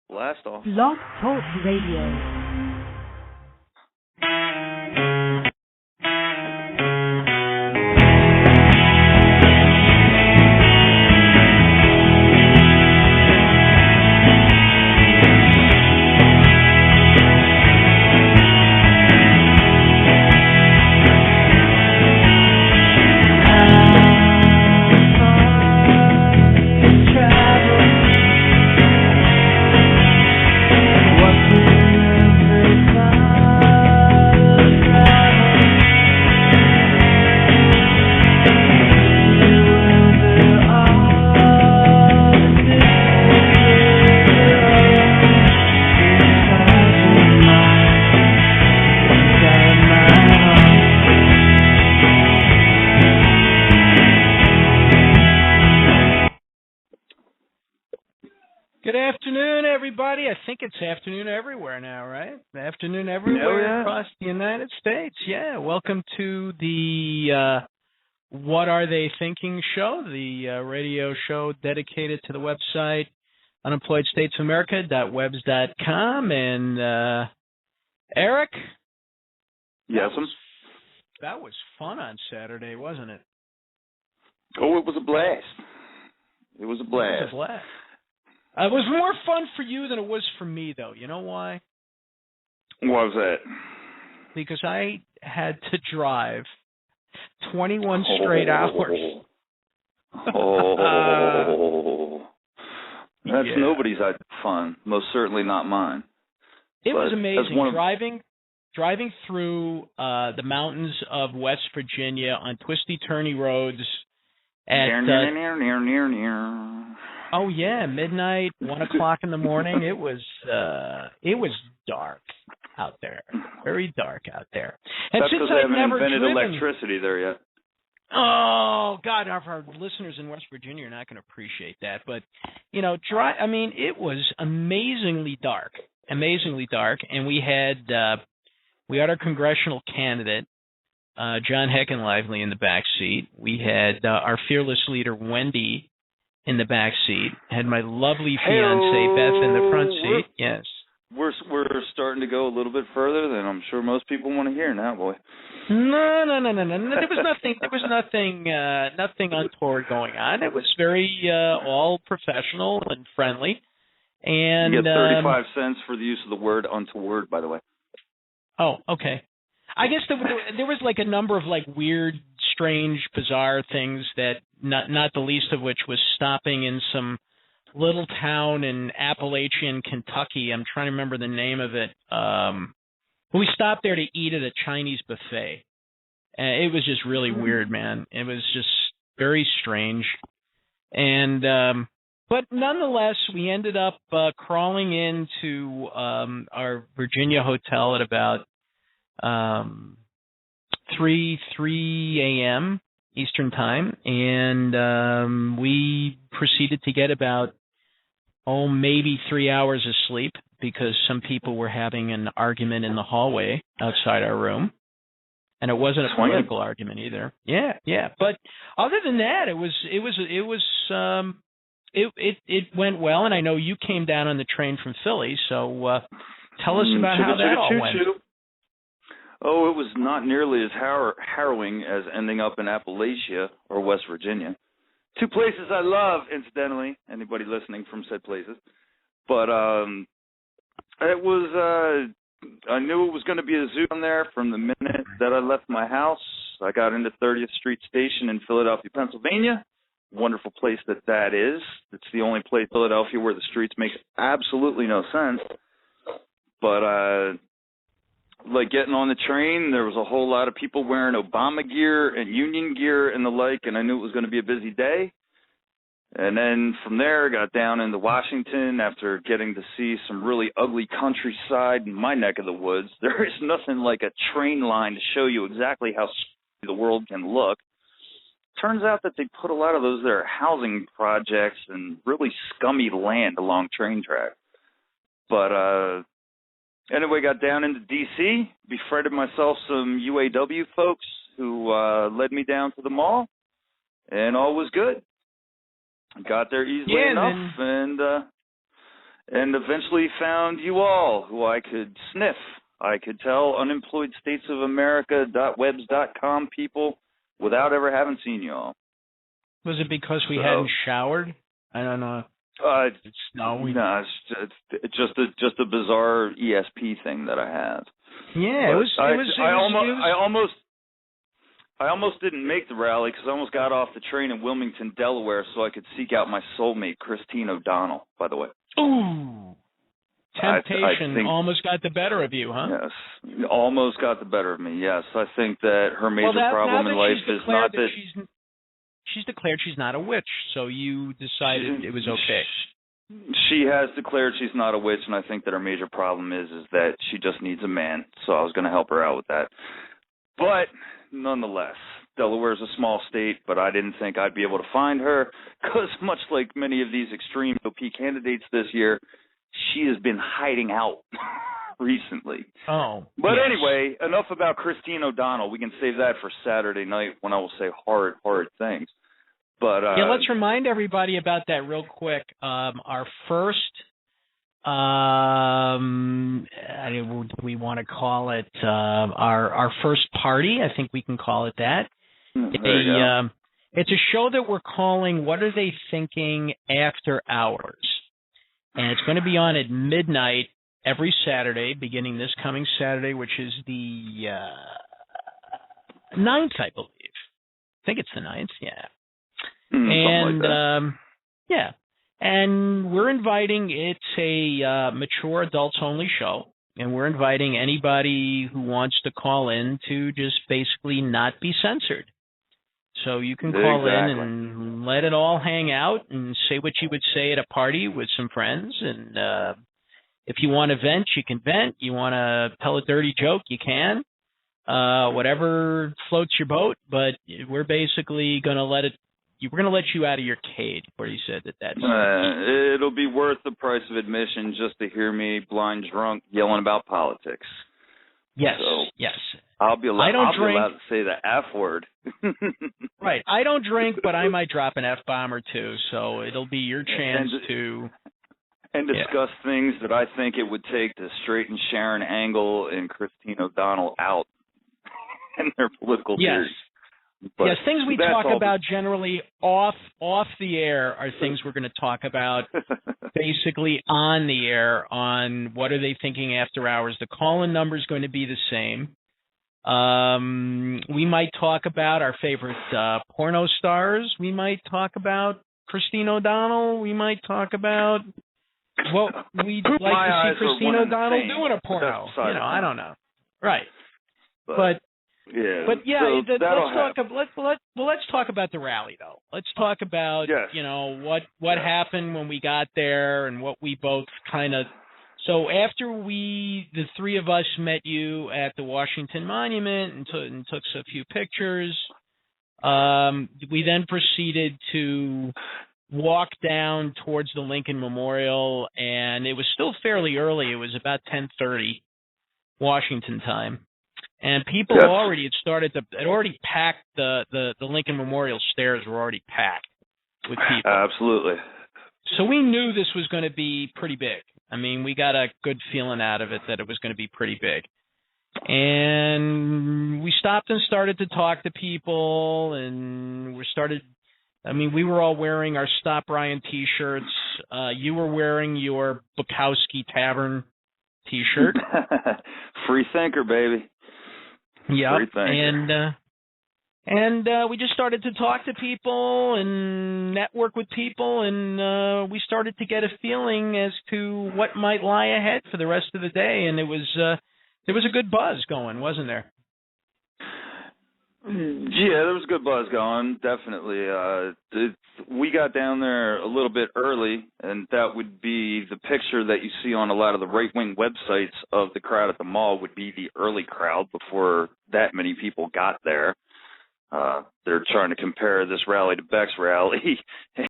Blast off. Blog Talk Radio. I think it's afternoon everywhere now, right? Afternoon everywhere across the United States. Yeah, welcome to the What Are They Thinking show, the radio show dedicated to the website unemployedstatesofamerica.webs.com. And Eric? Yes, that was fun on Saturday, wasn't it? Oh, it was a blast. It was a blast. It was a blast. It was more fun for you than it was for me, though. You know why? Why was that? Because I had to drive 21 straight hours. That's nobody's fun. Most certainly not mine. It was amazing. Driving through the mountains of West Virginia on twisty, turny roads at... Oh yeah, midnight, 1 o'clock in the morning. It was dark out there, very dark out there. And that's since because they haven't never invented driven, electricity there yet. Oh God, our listeners in West Virginia are not going to appreciate that. But it was amazingly dark, and we had our congressional candidate, John Heckenlively, in the back seat. We had our fearless leader, Wendy, in the back seat. Had my lovely fiancée, Beth, in the front seat. Yes. We're starting to go a little bit further than I'm sure most people want to hear now, boy. No. There was nothing untoward going on. It was very all professional and friendly. And you get 35 cents for the use of the word untoward, by the way. Oh, okay. I guess there was like a number of like weird, strange, bizarre things that not the least of which was stopping in some little town in Appalachian, Kentucky. I'm trying to remember the name of it. We stopped there to eat at a Chinese buffet. It was just really weird, man. It was just very strange. And but nonetheless, we ended up crawling into our Virginia hotel at about 3 a.m. Eastern Time, and we proceeded to get about, maybe 3 hours of sleep because some people were having an argument in the hallway outside our room, and it wasn't a political argument either. Yeah. But other than that, it went well, and I know you came down on the train from Philly, so tell us about how that all went. Oh, it was not nearly as harrowing as ending up in Appalachia or West Virginia. Two places I love, incidentally, anybody listening from said places. But it was, I knew it was going to be a zoo down there from the minute that I left my house. I got into 30th Street Station in Philadelphia, Pennsylvania. Wonderful place that is. It's the only place in Philadelphia where the streets make absolutely no sense. But, like getting on the train, there was a whole lot of people wearing Obama gear and union gear and the like, and I knew it was going to be a busy day. And then from there, I got down into Washington after getting to see some really ugly countryside in my neck of the woods. There is nothing like a train line to show you exactly how the world can look. Turns out that they put a lot of those there housing projects and really scummy land along train tracks. But anyway, got down into D.C., befriended myself some UAW folks who led me down to the mall, and all was good. Got there easily enough, and and eventually found you all, who I could sniff. I could tell unemployedstatesofamerica.webs.com people without ever having seen you all. Was it because we hadn't showered? I don't know. It's just a bizarre ESP thing that I have. Yeah, I almost didn't make the rally because I almost got off the train in Wilmington, Delaware, so I could seek out my soulmate, Christine O'Donnell, by the way. Ooh. Temptation I think, almost got the better of you, huh? Yes, almost got the better of me, yes. I think that her major problem in life is not that... She's declared she's not a witch, so you decided it was okay. She has declared she's not a witch, and I think that her major problem is that she just needs a man, so I was going to help her out with that. But nonetheless, Delaware's a small state, but I didn't think I'd be able to find her because much like many of these extreme OP candidates this year, she has been hiding out recently. Oh. But yes. anyway, enough about Christine O'Donnell. We can save that for Saturday night when I will say horrid things. But let's remind everybody about that real quick. Our first, we want to call it our first party. I think we can call it that. It's a show that we're calling "What Are They Thinking After Hours," and it's going to be on at midnight every Saturday, beginning this coming Saturday, which is the 9th, I believe. I think it's the 9th, yeah. And yeah, and we're inviting. It's a mature adults only show, and we're inviting anybody who wants to call in to just basically not be censored. So you can call in and let it all hang out and say what you would say at a party with some friends. And if you want to vent, you can vent. You want to tell a dirty joke, you can. Whatever floats your boat. But we're basically going to let it. We're going to let you out of your cage, where you said that's... it'll be worth the price of admission just to hear me blind drunk yelling about politics. Yes, so yes. I'll be allowed to say the F word. Right. I don't drink, but I might drop an F-bomb or two, so it'll be your chance to... And discuss things that I think it would take to straighten Sharon Angle and Christine O'Donnell out in their political theories. But yes, things we talk about generally off the air are things we're going to talk about basically on the air on What Are They Thinking After Hours. The call-in number is going to be the same. We might talk about our favorite porno stars. We might talk about Christine O'Donnell. We might talk about what we'd like to see Christine O'Donnell doing a porno. I don't know. Right. But let's talk about the rally though. Let's talk about what happened when we got there and what we both kind of. So after the three of us met you at the Washington Monument and took a few pictures, we then proceeded to walk down towards the Lincoln Memorial, and it was still fairly early. It was about 10:30 Washington time. And people had already packed the Lincoln Memorial stairs were already packed with people. Absolutely. So we knew this was going to be pretty big. I mean, we got a good feeling out of it that it was going to be pretty big. And we stopped and started to talk to people, and we were all wearing our Stop Ryan T-shirts. You were wearing your Bukowski Tavern T-shirt. Free thinker, baby. Yeah, and we just started to talk to people and network with people, and we started to get a feeling as to what might lie ahead for the rest of the day. And there was a good buzz going, wasn't there? Yeah, there was a good buzz going, definitely. We got down there a little bit early, and that would be the picture that you see on a lot of the right-wing websites of the crowd at the mall would be the early crowd before that many people got there. They're trying to compare this rally to Beck's rally,